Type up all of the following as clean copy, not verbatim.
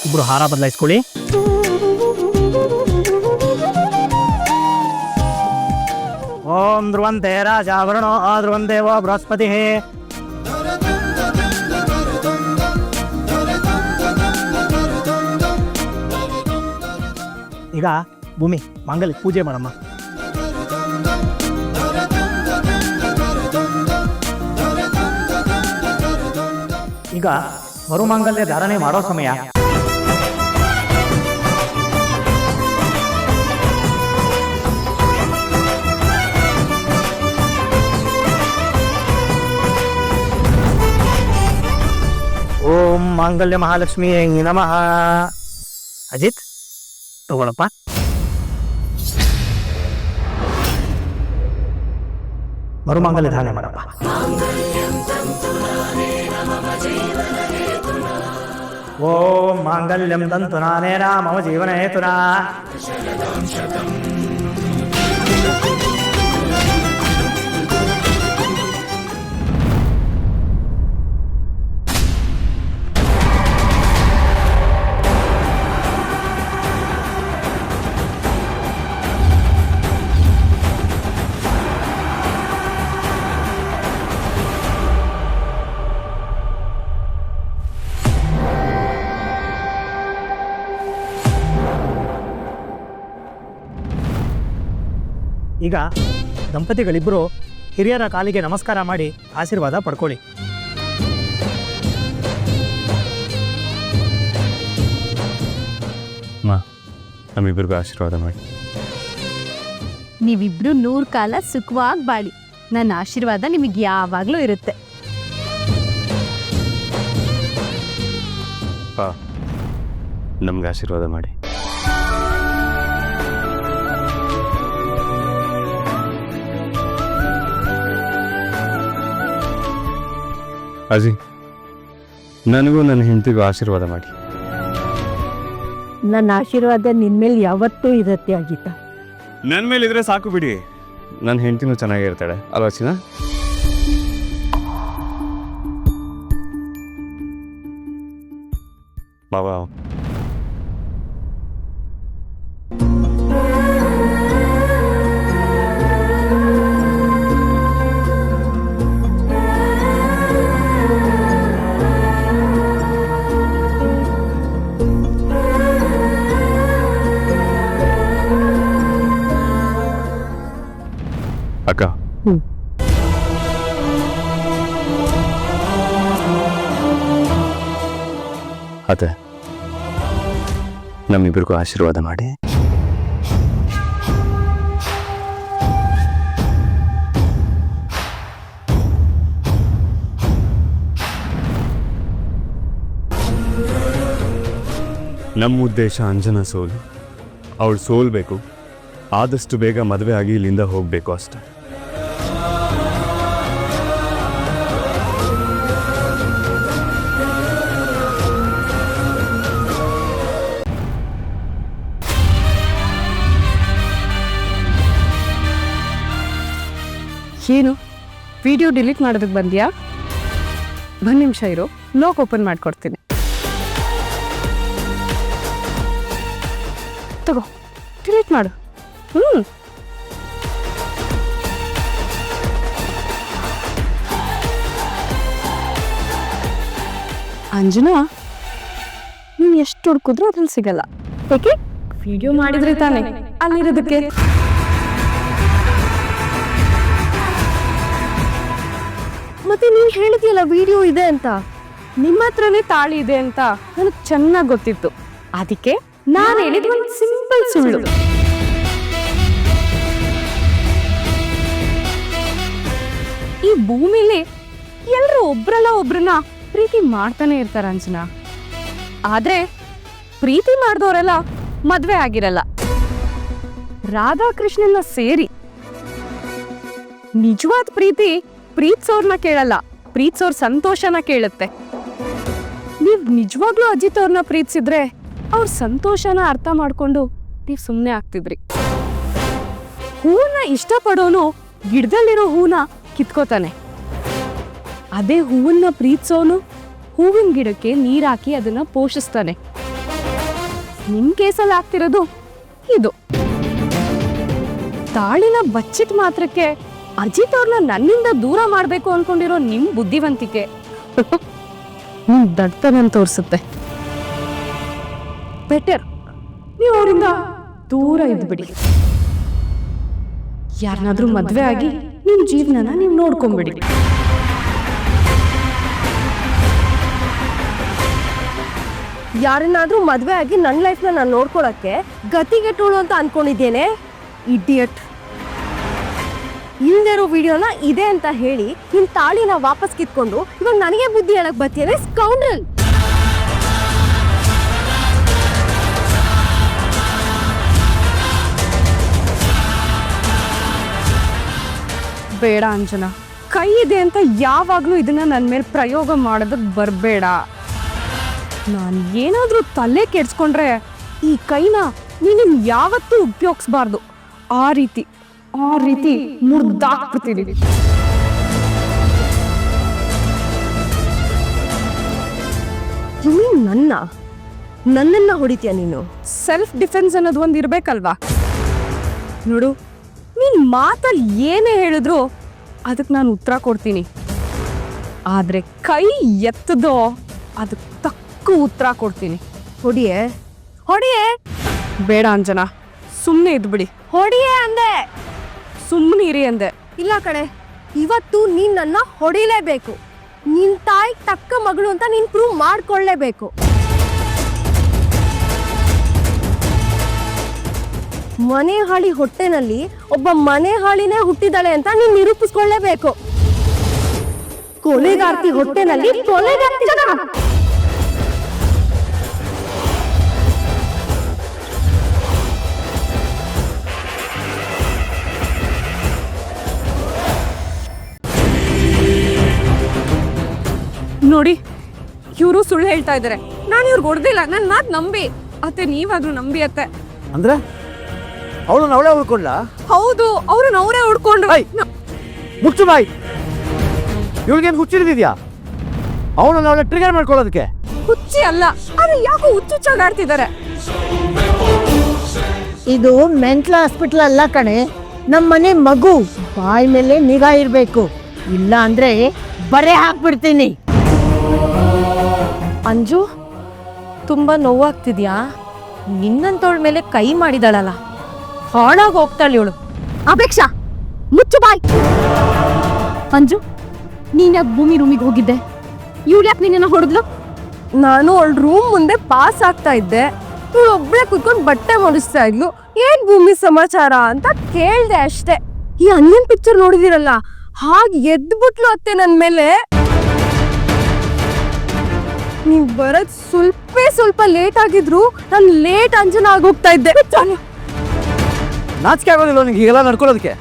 ಇಬ್ರು ಹಾರ ಬದಲಾಯಿಸ್ಕೊಳ್ಳಿ. ಓಂ ಧ್ರುವಂತೆ ರಾಜಾವರಣೋ ಧ್ರುವಂದೇವ ಬೃಹಸ್ಪತಿ. ಈಗ ಭೂಮಿ ಮಾಂಗಲ್ಯ ಪೂಜೆ ಮಾಡಮ್ಮ. ಈಗ ಮರುಮಾಂಗಲ್ಯ ಧಾರಣೆ ಮಾಡೋ ಸಮಯ. ಓಂ ಮಾಂಗಲ್ಯ ಮಹಾಲಕ್ಷ್ಮಿ ನಮಃ. ಅಜಿತ್ ತಗೊಳಪ್ಪ. ಮರುಮಾಂಗಲ್ಯ ಧಾರಣೆ ಮಾಡಪ್ಪ. ಓಂ ಮಾಂಗಲ್ಯಂ ತಂತುನಾನೇನ ಮಮ ಜೀವನ ಹೇತುನಾ. ಈಗ ದಂಪತಿಗಳಿಬ್ಬರು ಹಿರಿಯರ ಕಾಲಿಗೆ ನಮಸ್ಕಾರ ಮಾಡಿ ಆಶೀರ್ವಾದ ಪಡ್ಕೊಳ್ಳಿ. ನಮ್ಮಿಬ್ಬರಿಗೂ ಆಶೀರ್ವಾದ ಮಾಡಿ. ನೀವಿಬ್ರು 100 ಕಾಲ ಸುಖವಾಗಿ ಬಾಳಿ. ನನ್ನ ಆಶೀರ್ವಾದ ನಿಮಗೆ ಯಾವಾಗಲೂ ಇರುತ್ತೆ. ನಮ್ಗೆ ಆಶೀರ್ವಾದ ಮಾಡಿ. ಅಜಿ, ನನಗೂ ನನ್ನ ಹೆಂಡತಿಗೂ ಆಶೀರ್ವಾದ ಮಾಡಿ. ನನ್ನ ಆಶೀರ್ವಾದ ನಿನ್ಮೇಲೆ ಯಾವತ್ತೂ ಇರುತ್ತೆ ಅಜಿತ. ನನ್ನ ಮೇಲೆ ಇದ್ರೆ ಸಾಕು ಬಿಡಿ. ನನ್ನ ಹೆಂಡತಿನೂ ಚೆನ್ನಾಗಿರ್ತಾಳೆ ಅಲ್ವಾ ಚಿನ್ನ? ಬಾಬಾ, ಅಕ್ಕ, ಅತ್ತೆ, ನಮ್ಮಿಬ್ಬರಿಗೂ ಆಶೀರ್ವಾದ ಮಾಡಿ. ನಮ್ಮ ಉದ್ದೇಶ ಅಂಜನಾ ಸೋಲು. ಅವಳು ಸೋಲ್ಬೇಕು, ಆದಷ್ಟು ಬೇಗ ಮದುವೆ ಆಗಿ ಇಲ್ಲಿಂದ ಹೋಗಬೇಕು ಅಷ್ಟೆ. ಏನು ವಿಡಿಯೋ ಡಿಲೀಟ್ ಮಾಡೋದಕ್ಕೆ ಬಂದ್ಯಾ? ಒಂದು ನಿಮಿಷ ಇರು, ಲಾಕ್ ಓಪನ್ ಮಾಡಿಕೊಡ್ತೀನಿ. ತಗೋ, ಡಿಲೀಟ್ ಮಾಡು. ಅಂಜನಾ, ನೀನು ಎಷ್ಟು ಹುಡುಕಿದ್ರೂ ಅದ್ರಲ್ಲಿ ಸಿಗಲ್ಲ. ಓಕೆ, ವಿಡಿಯೋ ಮಾಡಿದ್ರೆ ತಾನೆ ಅಲ್ಲಿರೋದಕ್ಕೆ. ಮತ್ತೆ ನೀನು ಹೇಳಿದ್ಯಲ್ಲ ವಿಡಿಯೋ ಇದೆ ಅಂತ. ನಿಮ್ಮ ಹತ್ರನೇ ತಾಳಿ ಇದೆ ಅಂತ ನನಗೆ ಚೆನ್ನಾಗಿ ಗೊತ್ತಿತ್ತು. ಅದಕ್ಕೆ ನಾನು ಹೇಳಿದ ಒಂದು ಸಿಂಪಲ್ ಸುಳ್ಳು. ಈ ಭೂಮಿಲಿ ಎಲ್ಲರೂ ಒಬ್ರಲ್ಲ ಒಬ್ರನ್ನ ಪ್ರೀತಿ ಮಾಡ್ತಾನೆ ಇರ್ತಾರೆ ಅಂಜನಾ. ಆದ್ರೆ ಪ್ರೀತಿ ಮಾಡಿದವರೆಲ್ಲ ಮದ್ವೆ ಆಗಿರಲ್ಲ. ರಾಧಾಕೃಷ್ಣನ ಸೇರಿ ನಿಜವಾದ ಪ್ರೀತಿ ಪ್ರೀತ್ಸೋರ್ನ ಕೇಳಲ್ಲ, ಪ್ರೀತ್ಸೋರ್ ಸಂತೋಷನ ಕೇಳುತ್ತೆ. ನೀವ್ ನಿಜವಾಗ್ಲೂ ಅಜಿತ್ ಅವ್ರನ್ನ ಪ್ರೀತಿಸಿದ್ರೆ ಅವ್ರ ಸಂತೋಷನ ಅರ್ಥ ಮಾಡ್ಕೊಂಡು ನೀವ್ ಸುಮ್ಮನೆ ಆಗ್ತಿದ್ರಿ. ಹೂವನ್ನ ಇಷ್ಟಪಡೋನು ಗಿಡದಲ್ಲಿರೋ ಹೂವನ್ನ ಕಿತ್ಕೋತಾನೆ. ಅದೇ ಹೂವನ್ನ ಪ್ರೀತಿಸೋನು ಹೂವಿನ ಗಿಡಕ್ಕೆ ನೀರಾಕಿ ಅದನ್ನ ಪೋಷಿಸ್ತಾನೆ. ನಿಮ್ ಕೇಸಲ್ಲಿ ಆಗ್ತಿರೋದು ಇದು. ತಾಳಿನ ಬಚ್ಚಿಟ್ ಮಾತ್ರಕ್ಕೆ ಅಜಿತ್ ಅವ್ರನ್ನ ನನ್ನಿಂದ ದೂರ ಮಾಡ್ಬೇಕು ಅನ್ಕೊಂಡಿರೋ ನಿಮ್ ಬುದ್ಧಿವಂತಿಕೆ ನಿಮ್ ದಡ್ತನ ತೋರಿಸುತ್ತೆ. ಬೆಟರ್ ನೀವು ಅವರಿಂದ ದೂರ ಇದ್ಬಿಡಿ. ಯಾರನ್ನಾದ್ರೂ ಮದ್ವೆ ಆಗಿ ನಿಮ್ ಜೀವನನ ನೀವು ನೋಡ್ಕೊಂಬಿಡಿ. ಯಾರನ್ನಾದ್ರೂ ಮದ್ವೆ ಆಗಿ ನನ್ನ ಲೈಫ್ನ ನಾನು ನೋಡ್ಕೊಳಕ್ಕೆ ಗತಿಗೆಟ್ಟೋಳು ಅಂತ ಅನ್ಕೊಂಡಿದ್ದೇನೆ. ಇಡಿಯಟ್. ಇಲ್ದಿರೋ ವಿಡಿಯೋನ ಇದೆ ಅಂತ ಹೇಳಿ ನಿಮ್ ತಾಳಿನ ವಾಪಸ್ ಕಿತ್ಕೊಂಡು ಇವಾಗ ನನಗೆ ಬುದ್ಧಿ ಹೇಳಕ್ ಬರ್ತೀಯನೆ ಸ್ಕೌಂಡ್ರಲ್. ಬೇಡ ಅಂಜನಾ, ಕೈ ಇದೆ ಅಂತ ಯಾವಾಗ್ಲೂ ಇದನ್ನ ನನ್ನ ಮೇಲೆ ಪ್ರಯೋಗ ಮಾಡೋದಕ್ಕೆ ಬರಬೇಡ. ನಾನು ಏನಾದ್ರೂ ತಲೆ ಕೆಡ್ಸ್ಕೊಂಡ್ರೆ ಈ ಕೈನ ನೀನು ಯಾವತ್ತೂ ಉಪಯೋಗಿಸ್ಬಾರ್ದು. ಆ ರೀತಿ ಮುರ್ದಾಕ್ಬಿಡ್ತೀನಿ. ನನ್ನನ್ನ ಹೊಡಿತೀಯ ನೀನು? ಸೆಲ್ಫ್ ಡಿಫೆನ್ಸ್ ಅನ್ನೋದು ಒಂದು ಇರ್ಬೇಕಲ್ವಾ? ನೋಡು, ನೀನ್ ಮಾತಲ್ಲಿ ಏನೇ ಹೇಳಿದ್ರು ಅದಕ್ಕೆ ನಾನು ಉತ್ತರ ಕೊಡ್ತೀನಿ. ಆದ್ರೆ ಕೈ ಎತ್ತದೋ ಅದಕ್ಕೆ ತಕ್ಕ ಉತ್ತರ ಕೊಡ್ತೀನಿ. ಹೊಡಿಯೇ. ಬೇಡ ಅಂಜನಾ, ಸುಮ್ಮನೆ ಇದ್ಬಿಡಿ. ಹೊಡಿಯೇ ಅಂದೆ. ಸುಮ್ಮನೆ ಇರಿ ಅಂದೆ. ಇಲ್ಲ ಕಡೆ, ಇವತ್ತು ನೀನ್ ನನ್ನ ಹೊಡಿಲೇಬೇಕು. ನಿನ್ ತಾಯಿ ತಕ್ಕ ಮಗಳು ಅಂತ ನೀನ್ ಪ್ರೂವ್ ಮಾಡ್ಕೊಳ್ಳೇಬೇಕು. ಮನೆ ಹಾಳಿ ಹೊಟ್ಟೆನಲ್ಲಿ ಒಬ್ಬ ಮನೆ ಹಾಳಿನೇ ಹುಟ್ಟಿದಾಳೆ ಅಂತ ನೀನ್ ನಿರೂಪಿಸ್ಕೊಳ್ಳೇಬೇಕು. ಕೊಲೆಗಾರ್ತಿ ಹೊಟ್ಟೆನಲ್ಲಿ ಕೊಲೆಗಾರ್ತಿ ಜನ. ನೋಡಿ, ಇವರು ಸುಳ್ಳು ಹೇಳ್ತಾ ಇದ್ದಾರೆ. ನಾನು ಇವ್ರಿಗೆ ಹೊಡೆದಿಲ್ಲ, ನನ್ನ ಮಾತು ನಂಬಿ. ಅತ್ತೆ ನೀವಾದ್ರೂ ನಂಬಿ ಅತ್ತೆ. ಅಂದ್ರೆ ಅವಳೇ ಉಳ್ಕೊಂಡ್ಲ? ಹೌದು, ಅವ್ರನ್ನ ಅವರೇ ಹೊಡ್ಕೊಂಡು. ಮುಚ್ಚು ಬಾಯ್. ಇವಳಿಗೇನು ಹುಚ್ಚಿರಿದ್ಯಾ? ಅವಳನ್ನ ಟ್ರಿಗರ್ ಮಾಡ್ಕೊಳ್ಳೋದಕ್ಕೆ? ಹುಚ್ಚಿ ಅಲ್ಲ, ಆದ್ರೆ ಯಾಕೋ ಹುಚ್ಚುಚ್ಚಾಗಾಡ್ತಿದ್ದಾರೆ. ಇದು ಮೆಂಟಲ್ ಹಾಸ್ಪಿಟಲ್ ಅಲ್ಲ ಕಣೆ, ನಮ್ಮನೆ ಮಗು. ಬಾಯಿ ಮೇಲೆ ನಿಗಾ ಇರಬೇಕು, ಇಲ್ಲ ಅಂದ್ರೆ ಬರೆ ಹಾಕ್ಬಿಡ್ತೀನಿ. ಅಂಜು, ತುಂಬಾ ನೋವಾಗ್ತಿದ್ಯಾ? ನಿನ್ನಂತವಳ ಮೇಲೆ ಕೈ ಮಾಡಿದಾಳಲ್ಲ, ಹಾಳಾಗಿ ಹೋಗ್ತಾಳೆ ಇವಳು. ಅಪೇಕ್ಷಾ, ಮುಚ್ಚು ಬಾಯ್. ಅಂಜು, ನೀನ್ ಯಾಕೆ ಭೂಮಿ ರೂಮಿಗೆ ಹೋಗಿದ್ದೆ? ಇವಳು ಯಾಕೆ ನಿನ್ನ ಹೊಡೆದ್ಲು? ನಾನು ಅವಳ ರೂಮ್ ಮುಂದೆ ಪಾಸ್ ಆಗ್ತಾ ಇದ್ದೆ. ಇವಳು ಒಬ್ಳೆ ಕುತ್ಕೊಂಡು ಬಟ್ಟೆ ಮುಡಿಸ್ತಾ ಇದ್ಲು. ಏನ್ ಭೂಮಿ ಸಮಾಚಾರ ಅಂತ ಕೇಳ್ದೆ ಅಷ್ಟೇ. ಈ ಅನ್ಯನ್ ಪಿಕ್ಚರ್ ನೋಡಿದಿರಲ್ಲ, ಹಾಗೆ ಎದ್ಬಿಟ್ಲು ಅತ್ತೆ ನನ್ ಮೇಲೆ. ನೀವ್ ಬರದ್ ಸ್ವಲ್ಪ ಲೇಟ್ ಆಗಿದ್ರು ನಾನು ಲೇಟ್ ಅಂಜನ ಆಗೋಗ್ತಾ ಇದ್ದೆ. ನಾಚಿಕೆ ಆಗೋದಿಲ್ಲ ನಿಂಗೆ ಹೀಗೆಲ್ಲ ನಡ್ಕೊಳ್ಳೋದಕ್ಕೆ?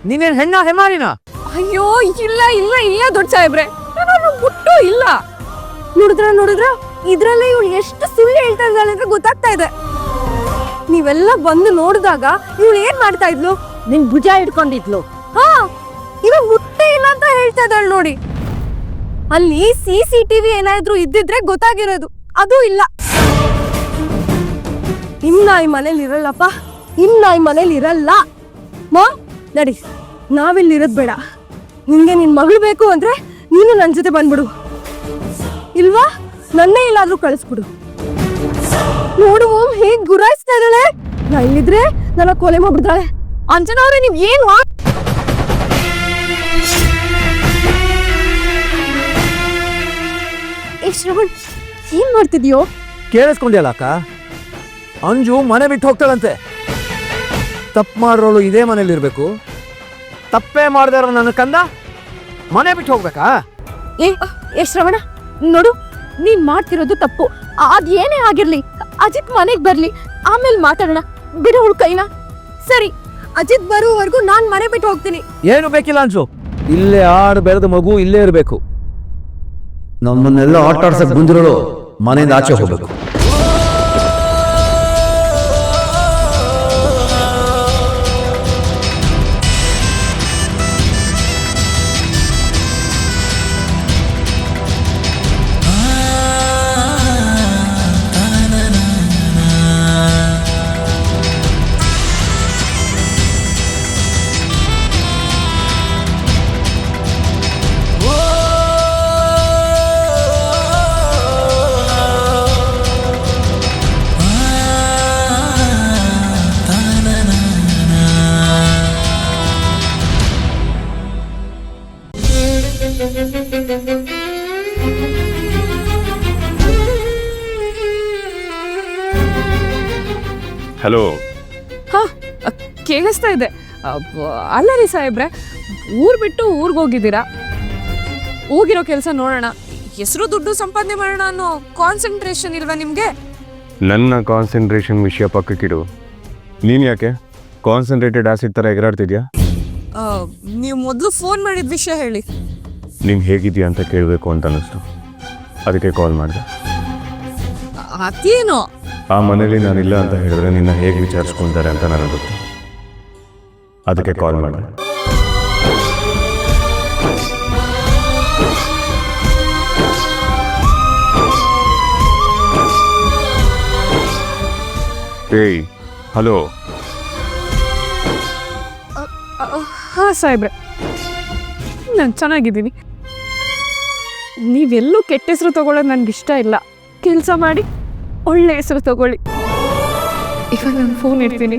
ನೀನೇನು ಹೆಮಾರಿನ? ಅಯ್ಯೋ ಇಲ್ಲ ದೊಡ್ಡ ಸಾಹೇಬ್ರೆ, ನಾನು ಮುಟ್ಟು ಇಲ್ಲ. ನೋಡಿದ್ರ ಇದ್ರಲ್ಲೇ ಇವಳು ಎಷ್ಟು ಸುಳ್ಳು ಹೇಳ್ತಾ ಇದ್ದಾಳೆ ಅಂತ ಗೊತ್ತಾಗ್ತಾ ಇದೆ. ನೀವೆಲ್ಲ ಬಂದು ನೋಡಿದಾಗ ಇವಳು ಏನ್ ಮಾಡ್ತಾ ಇದ್ಲು? ನಿನ್ ಭುಜ ಹಿಡ್ಕೊಂಡಿದ್ಲು. ಹಾ, ಇವಾಗ ಮುಟ್ಟೆ ಇಲ್ಲ ಅಂತ ಹೇಳ್ತಾ ಇದ್ದಾಳೆ ನೋಡಿ. ಅಲ್ಲಿ CCTV ಏನಾದ್ರೂ ಇದ್ದಿದ್ರೆ ಗೊತ್ತಾಗಿರೋದು, ಅದು ಇಲ್ಲ. ಇನ್ನ ಈ ಮನೇಲಿ ಇರಲ್ಲಪ್ಪ, ಇನ್ನ ಈ ಮನೇಲಿ ಇರಲ್ಲ. ನಡಿ, ನಾವಿಲ್ಲಿರೋದ್ ಬೇಡ. ನಿನ್ಗೆ ನಿನ್ ಮಗಳು ಬೇಕು ಅಂದ್ರೆ ನೀನು ನನ್ನ ಜೊತೆ ಬಂದ್ಬಿಡು, ಇಲ್ವಾ ನನ್ನೇ ಇಲ್ಲಾದ್ರೂ ಕಳಿಸ್ಬಿಡು. ನೋಡು ಹೇಗ್ ಗುರಾಯಿಸ್ತಾ ಇದ್ದಾಳೆ. ನಾ ಇಲ್ಲಿದ್ರೆ ನನ್ನ ಕೊಲೆ ಮಾಡ್ಬಿಡ್ತಾಳೆ. ಅಂಜನಾ ಅವ್ರೆ, ನೀವ್ ಏನು ಶ್ರವಣ್ ಏನ್ ಮಾಡ್ತಿದ್ಯೋ? ಕೇಳಿಸ್ಕೊಂಡ್ಯಲ್ಲ ಅಕ್ಕ, ಅಂಜು ಮನೆ ಬಿಟ್ಟು ಹೋಗ್ತಾಳಂತೆ. ತಪ್ಪು ಮಾಡಿರೋಳು ಇದೇ ಮನೇಲಿ ಇರ್ಬೇಕು, ತಪ್ಪೇ ಮಾಡದೇ ಇರೋ ನನ್ನ ಕಂದ ಮನೆ ಬಿಟ್ಟು ಹೋಗ್ಬೇಕಾ? ಏ ಶ್ರವಣ, ನೋಡು, ನೀನ್ ಮಾಡ್ತಿರೋದು ತಪ್ಪು. ಅದೇನೇ ಆಗಿರ್ಲಿ, ಅಜಿತ್ ಮನೆಗ್ ಬರ್ಲಿ, ಆಮೇಲೆ ಮಾತಾಡೋಣ. ಬಿಡು ಅವಳ ಕೈನ. ಸರಿ, ಅಜಿತ್ ಬರುವವರೆಗೂ ನಾನ್ ಮನೆ ಬಿಟ್ಟು ಹೋಗ್ತೀನಿ. ಏನು ಬೇಕಿಲ್ಲ ಅಂಜು, ಇಲ್ಲೇ ಆಡ್ ಬೆಳೆದ ಮಗು ಇಲ್ಲೇ ಇರಬೇಕು. ನಮ್ಮನ್ನೆಲ್ಲ ಆಟ ಆಡ್ಸಕ್ ಬಂದಿರೋಳು ಮನೆಯಿಂದ ಆಚೆ ಹೋಗ್ಬೇಕು. ಹಲೋ. ಹಾ ಕೇಳಿಸ್ತಾ ಇದೆ. ಅಲ್ಲ ರೀ ಸಾಹೇಬ್ರೆ, ಊರ್ ಬಿಟ್ಟು ಊರಿಗೆ ಹೋಗಿದ್ದೀರಾ. ಹೋಗಿರೋ ಕೆಲಸ ನೋಡೋಣ, ಹೆಸರು ದುಡ್ಡು ಸಂಪಾದನೆ ಮಾಡೋಣ ಅನ್ನೋ ಕಾನ್ಸಂಟ್ರೇಷನ್ ಇಲ್ವಾ ನಿಮಗೆ? ನನ್ನ ಕಾನ್ಸಂಟ್ರೇಷನ್ ವಿಷಯ ಪಕ್ಕಕ್ಕಿಡು. ನೀನು ಯಾಕೆ ಕಾನ್ಸಂಟ್ರೇಟೆಡ್ ಆಸಿಡ್ ಥರ ಎಗರಾಡ್ತಿದ್ಯಾ? ನೀವು ಮೊದಲು ಫೋನ್ ಮಾಡಿದ ವಿಷಯ ಹೇಳಿ. ನೀನು ಹೇಗಿದ್ಯಾ ಅಂತ ಕೇಳಬೇಕು ಅಂತ ಅನ್ನಿಸ್ತು, ಅದಕ್ಕೆ ಕಾಲ್ ಮಾಡಿದೆ. ಅದೇನೋ ಆ ಮನೇಲಿ ನಾನಿಲ್ಲ ಅಂತ ಹೇಳಿದ್ರೆ ನಿನ್ನ ಹೇಗೆ ವಿಚಾರಿಸ್ಕೊಳ್ತಾರೆ ಅಂತ ನನಗೆ ಗೊತ್ತು, ಅದಕ್ಕೆ ಕಾಲ್ ಮಾಡಿದೆ. ಏಯ್ ಹಲೋ. ಹಾಂ ಸಾಹೇಬ್ರೆ, ನಾನು ಚೆನ್ನಾಗಿದ್ದೀನಿ. ನೀವೆಲ್ಲೂ ಕೆಟ್ಟ ಹೆಸರು ತಗೊಳ್ಳೋದು ನನಗೆ ಇಷ್ಟ ಇಲ್ಲ. ಕೆಲಸ ಮಾಡಿ ಒಳ್ಳೆ ಹೆಸರು ತಗೊಳ್ಳಿ. ಈಗ ನಾನು ಫೋನ್ ಇಡ್ತೀನಿ,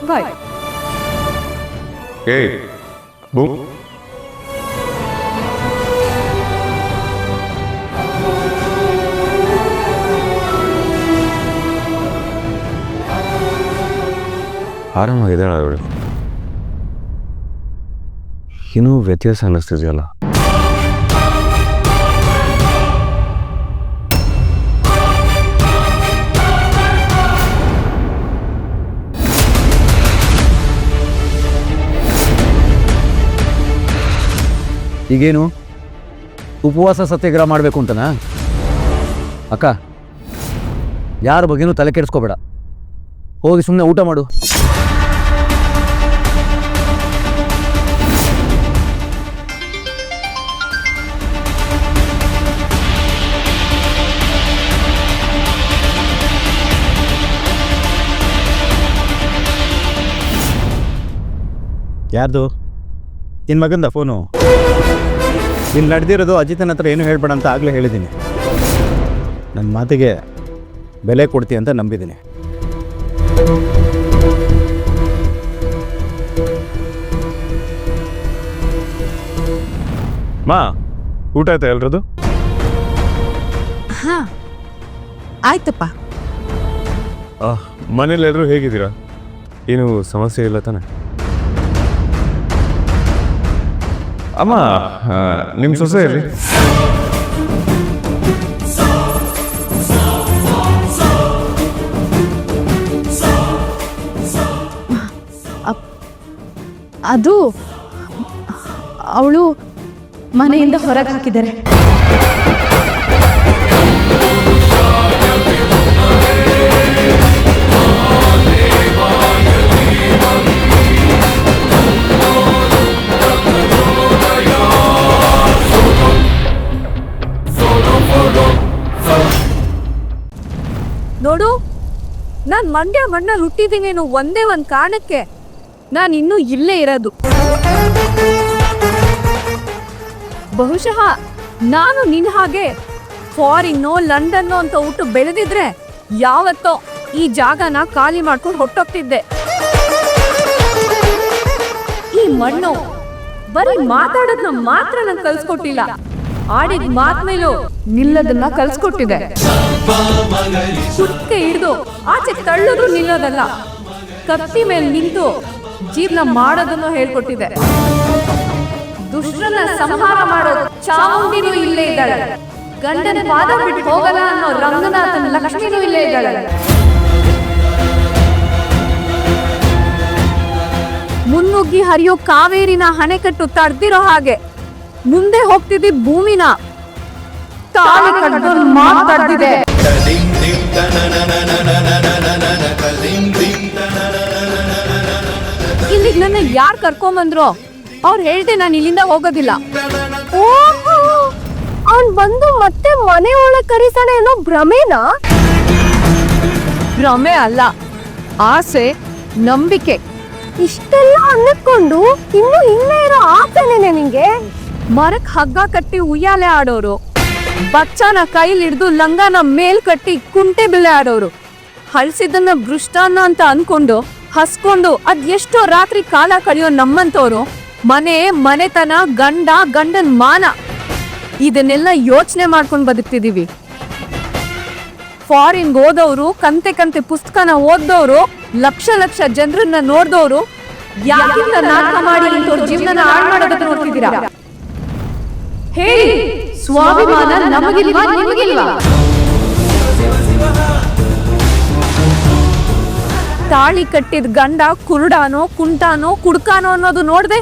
ಬಾಯ್. ಏಯ್ ಬೂ. ಆರಾಮಾಗಿದ್ದಾಳೆ ಅವಳು. ಇನ್ನೂ ವ್ಯತ್ಯಾಸ ಅನ್ನಿಸ್ತಿದೆಯಲ್ಲ. ಈಗೇನು ಉಪವಾಸ ಸತ್ಯಾಗ್ರಹ ಮಾಡಬೇಕು ಅಂತನಾ? ಅಕ್ಕ, ಯಾರ ಬಗ್ಗೆನೂ ತಲೆ ಕೆಡಿಸ್ಕೋಬೇಡ, ಹೋಗಿ ಸುಮ್ಮನೆ ಊಟ ಮಾಡು. ಯಾರ್ದು? ನಿನ್ನ ಮಗಂದ ಫೋನು? ನೀನು ನಡೆದಿರೋದು ಅಜಿತನ ಹತ್ರ ಏನು ಹೇಳ್ಬೇಡ ಅಂತ ಆಗಲೇ ಹೇಳಿದ್ದೀನಿ. ನನ್ನ ಮಾತಿಗೆ ಬೆಲೆ ಕೊಡ್ತೀಯ ಅಂತ ನಂಬಿದ್ದೀನಿ. ಮಾ, ಊಟ ಆಯ್ತಾ ಎಲ್ರದು? ಹಾ ಆಯ್ತಪ್ಪ. ಮನೇಲಿ ಎಲ್ಲರೂ ಹೇಗಿದ್ದೀರಾ? ಏನು ಸಮಸ್ಯೆ ಇಲ್ಲ ತಾನೆ? ಅಮ್ಮ, ನಿಮ್ಮ ಸೊಸೆಯಲ್ಲಿ ಅದು ಅವಳು ಮನೆಯಿಂದ ಹೊರಗೆ ಹಾಕಿದ್ದಾರೆ. ನೋಡು, ನಾನು ಮಂಡ್ಯ ಮಣ್ಣಲ್ಲಿ ಹುಟ್ಟಿದ್ದೀನೇನು ಒಂದೇ ಒಂದು ಕಾರಣಕ್ಕೆ ನಾನು ಇನ್ನೂ ಇಲ್ಲೇ ಇರೋದು. ಬಹುಶಃ ನಾನು ನಿನ್ನ ಹಾಗೆ ಫಾರಿನ್ನೋ ಲಂಡನ್ನೋ ಅಂತ ಹುಟ್ಟು ಬೆಳೆದಿದ್ರೆ ಯಾವತ್ತೋ ಈ ಜಾಗನ ಖಾಲಿ ಮಾಡ್ಕೊಂಡು ಹೊಟ್ಟೋಗ್ತಿದ್ದೆ. ಈ ಮಣ್ಣು ಬರೀ ಮಾತಾಡೋದನ್ನ ಮಾತ್ರ ನಂಗೆ ಕಲ್ಸ್ಕೊಟ್ಟಿಲ್ಲ, ಆಡಿದ ಮಾತ್ ಮೇಲೂ ನಿಲ್ಲದನ್ನ ಕಲ್ಸ್ಕೊಟ್ಟಿದೆ. ಕುಕ್ಕೆ ಹಿಡಿದು ಆಚೆ ತಳ್ಳೋದು ನಿಲ್ಲೋದಲ್ಲ, ಕತ್ತಿ ಮೇಲೆ ನಿಂತು ಜೀವನ ಮಾಡೋದನ್ನು ಹೇಳ್ಕೊಟ್ಟಿದೆ. ದುಷ್ಟರನ್ನ ಸಂಹಾರ ಮಾಡೋದು ಚಾಮುಂಡಿನೂ ಇಲ್ಲೇ ಇದ್ದಾಳೆ, ಗಂಡನ ಪಾದ ಬಿಟ್ಟು ಹೋಗಲ್ಲ ಅನ್ನೋ ರಂಗನಾಥನ ಲಕ್ಷ್ಮಿನೂ ಇಲ್ಲೇ ಇದ್ದಾಳೆ. ಮುನ್ನುಗ್ಗಿ ಹರಿಯೋ ಕಾವೇರಿನ ಹಣೆಕಟ್ಟು ತಡ್ದಿರೋ ಹಾಗೆ ಮುಂದೆ ಹೋಗ್ತಿದ್ದ ಭೂಮಿನ ತಾಳಿ ಕಟ್ಟೋದು ಮಾತಾಡ್ತಿದೆ. ಇಲ್ಲಿಗೆ ನನ್ನ ಯಾರು ಕರ್ಕೊಂಬಂದ್ರೋ ಅವ್ರು ಹೇಳ್ದೆ ನಾನು ಇಲ್ಲಿಂದ ಹೋಗೋದಿಲ್ಲ. ಅವ್ನ್ ಬಂದು ಮತ್ತೆ ಮನೆ ಒಳಗೆ ಕರೀತಾನೆ ಅನ್ನೋ ಭ್ರಮೆನಾ? ಭ್ರಮೆ ಅಲ್ಲ, ಆಸೆ, ನಂಬಿಕೆ. ಇಷ್ಟೆಲ್ಲ ಅನ್ನಕೊಂಡು ಇನ್ನು ಇಲ್ಲೇ ಇರೋ ಆಸೆನೇನೆ ನಿಂಗೆ? ಮರಕ್ ಹಗ್ಗ ಕಟ್ಟಿ ಉಯ್ಯಾಲೆ ಆಡೋರು, ಬಚ್ಚನ ಕೈಲಿ ಹಿಡ್ದು ಲಂಗಾನ ಮೇಲ್ ಕಟ್ಟಿ ಕುಂಟೆ ಬಿಲ್ಲೆ ಆಡೋರು, ಹಳ್ಸಿದ್ದನ್ನ ಭೃಷ್ಟಾನ್ನ ಅಂತ ಅನ್ಕೊಂಡು ಹಸ್ಕೊಂಡು ಅದೆಷ್ಟೋ ರಾತ್ರಿ ಕಾಲ ಕಳೆಯೋ ನಮ್ಮಂತವ್ರು ಮನೆ, ಮನೆತನ, ಗಂಡ, ಗಂಡನ್ ಮಾನ ಇದನ್ನೆಲ್ಲ ಯೋಚನೆ ಮಾಡ್ಕೊಂಡು ಬದುಕ್ತಿದೀವಿ. ಫಾರಿನ್ ಓದೋರು, ಕಂತೆ ಕಂತೆ ಪುಸ್ತಕನ ಓದ್ದೋರು, ಲಕ್ಷ ಲಕ್ಷ ಜನರನ್ನ ನೋಡ್ದವ್ರು ಯಾಕಿಂತ ನಾಟಕ ಮಾಡಿ ಇಂಥವ್ರ ಜೀವನ ಹಾಳು ಮಾಡೋದನ್ನ ನೋಡ್ತಿದ್ದೀರಾ? ಹೇಳಿ, ಸ್ವಾಭಿಮಾನ ನಮಗಿಲ್ವಾ ನಿಮಗಿಲ್ವಾ? ತಾಳಿ ಕಟ್ಟಿದ ಗಂಡ ಕುರುಡಾನೋ ಕುಂಟಾನೋ ಕುಡ್ಕಾನೋ ಅನ್ನೋದು ನೋಡ್ದೆ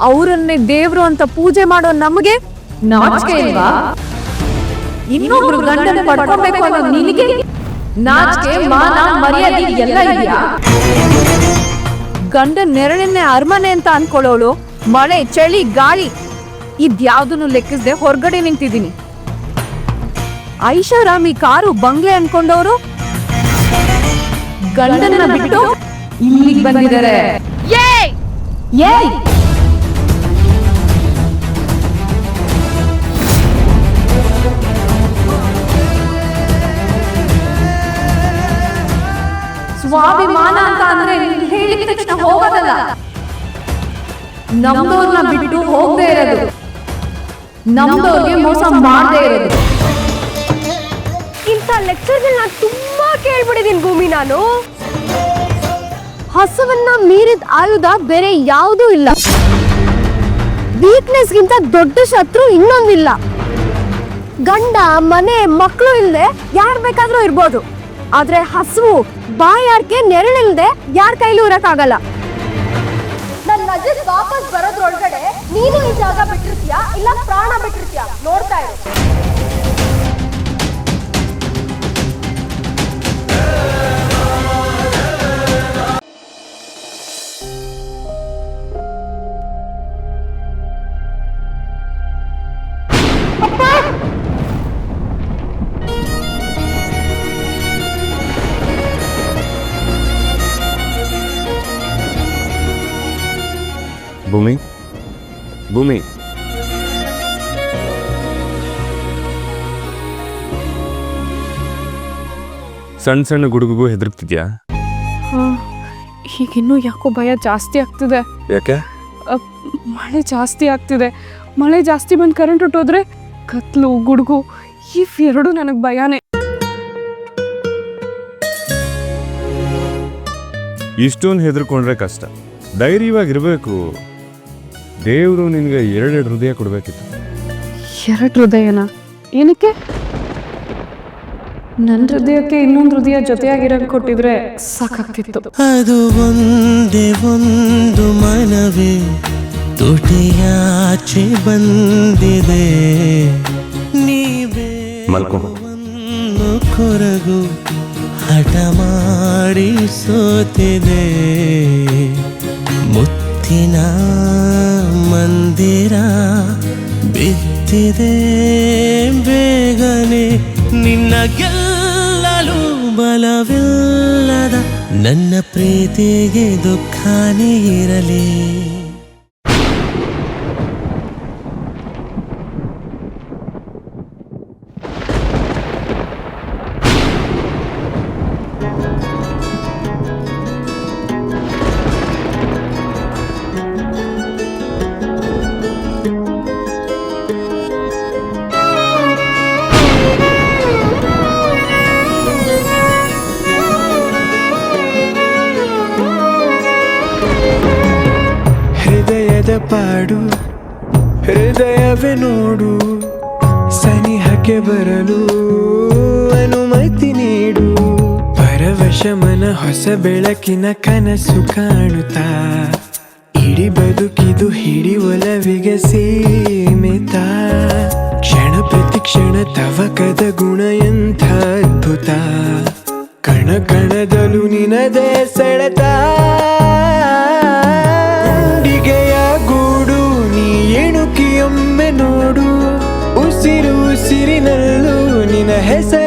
ಅವರನ್ನೇ ದೇವ್ರು ಅಂತ ಪೂಜೆ ಮಾಡೋ ನಮಗೆ ನಾಚಿಕೆ ಇಲ್ವಾ? ಇನ್ನೊಬ್ರು ಗಂಡನ ಪಡ್ಕೊಬೇಕು ಅನ್ನೋ ನಿನಗೆ ನಾಚಿಕೆ, ಮಾನ, ಮರ್ಯಾದೆ ಎಲ್ಲ ಇದೆಯಾ? ಗಂಡ ನೆರಳನ್ನೇ ಅರಮನೆ ಅಂತ ಅನ್ಕೊಳ್ಳೋಳು ಮಳೆ, ಚಳಿ, ಗಾಳಿ ಇದ್ಯಾವ್ದನ್ನು ಲೆಕ್ಕಿಸದೆ ಹೊರಗಡೆ ನಿಂತಿದ್ದೀನಿ. ಐಷಾರಾಮಿ ಕಾರು, ಬಂಗ್ಲೆ ಅನ್ಕೊಂಡವರು ಗಂಡನ್ನ ಬಿಟ್ಟು ಇಲ್ಲಿಗೆ ಬಂದಿದ್ದಾರೆ. ಸ್ವಾಭಿಮಾನ ಅಂತ ಅಂದ್ರೆ ಹೇಳಿದ ತಕ್ಷಣ ಹೋಗೋದಲ್ಲ, ನಮ್ದವ್ರನ್ನ ಬಿಟ್ಟು ಹೋಗದೆ ಇರೋದು, ನಮ್ದವ್ರಿಗೆ ಮೋಸ ಮಾಡದೆ ಇರೋದು. ಇಂಥ ಲೆಕ್ಚರ್ಗಳನ್ನ ತುಂಬಾ ಕೇಳ್ಬಿಟ್ಟಿದ್ದೀನಿ ಭೂಮಿ. ನಾನು ಹಸುವನ್ನ ಮೀರಿದ ಆಯುಧ ಬೇರೆ ಯಾವುದೂ ಇಲ್ಲ. ವೀಕ್ನೆಸ್ಗಿಂತ ದೊಡ್ಡ ಶತ್ರು ಇನ್ನೊಂದಿಲ್ಲ. ಗಂಡ, ಮನೆ, ಮಕ್ಕಳು ಇಲ್ಲದೆ ಯಾರು ಬೇಕಾದ್ರೂ ಇರ್ಬೋದು, ಆದ್ರೆ ಹಸುವು, ಬಾಯಾರಿಕೆ, ನೆರಳಿಲ್ದೆ ಯಾರ ಕೈಲೂ ಇರಕ್ಕಾಗಲ್ಲ. ನನ್ನ ಅಜ್ಜ ವಾಪಸ್ ಬರೋದ್ರೊಳಗಡೆ ನೀನು ಈ ಜಾಗ ಬಿಟ್ಟಿರ್ತೀಯಾ ಇಲ್ಲ ಪ್ರಾಣ ಬಿಟ್ಟಿರ್ತೀಯಾ ನೋಡ್ತಾ ಇರು. ಭೂಮಿ, ಭೂಮಿ, ಸಣ್ಣ ಸಣ್ಣ ಗುಡುಗುಗೂ ಹೆದರ್ತಿದ್ಯಾ? ಈಗಿನ್ನೂ ಯಾಕೋ ಭಯ ಜಾಸ್ತಿ ಆಗ್ತಿದೆ. ಯಾಕೆ? ಮಳೆ ಜಾಸ್ತಿ ಆಗ್ತಿದೆ. ಮಳೆ ಜಾಸ್ತಿ ಬಂದು ಕರೆಂಟ್ ಹೊಟ್ಟೋದ್ರೆ ಕತ್ಲು, ಗುಡುಗು ಇವೆರಡು ನನಗೆ ಭಯನೇ. ಇಷ್ಟೊಂದು ಹೆದರ್ಕೊಂಡ್ರೆ ಕಷ್ಟ. ಧೈರ್ಯವಾಗಿರ್ಬೇಕು. ದೇವರು ನಿನ್ಗೆ 2 ಹೃದಯ ಕೊಡ್ಬೇಕಿತ್ತು. 2 ಹೃದಯನ? ಏನಕ್ಕೆ? ನನ್ನ ಹೃದಯಕ್ಕೆ ಇನ್ನೊಂದು ಹೃದಯ ಜೊತೆಯಾಗಿರೋಕೆ ಕೊಟ್ಟಿದ್ರೆ ಸಾಕಾಗ್ತಿತ್ತು. ಅದು ಒಂದೇ ಒಂದು ಮನವೇ ತುಟಿಯಾಚೆ ಬಂದಿದೆ. ನೀವೇ ಒಂದು ಕೊರಗು ಹಠ ಮಾಡಿ ಸೋತಿದೆ. ಮುತ್ತಿನ ಮಂದಿರ ಬಿದ್ದಿದೆ ಬೇಗನೆ. ನಿನ್ನ ಗೆಲ್ಲಲು ಬಲವಿಲ್ಲದ ನನ್ನ ಪ್ರೀತಿಗೆ ದುಃಖನೇ ಇರಲಿ. ಪಾಡು ಹೃದಯವೇ ನೋಡು, ಸನಿಹಕ್ಕೆ ಬರಲು ಅನುಮತಿ ನೀಡು. ಪರವಶ ಮನ ಹೊಸ ಬೆಳಕಿನ ಕನಸು ಕಾಣುತ್ತಾ, ಇಡೀ ಬದುಕಿದು ಹಿಡಿ ಒಲವಿಗೆ ಸೀಮಿತ. ಕ್ಷಣ ಪ್ರತಿ ಕ್ಷಣ ತವಕದ ಗುಣ ಎಂಥ ಅದ್ಭುತ. ಕಣ ಕಣದಲು ನಿನದೇ ಸೆಳೆತ. ಗೂಡು ನೀ ಎಣುಕಿಯೊಮ್ಮೆ ನೋಡು, ಉಸಿರು ಉಸಿರಿನಲ್ಲೂ ನಿನ್ನ ಹೆಸರು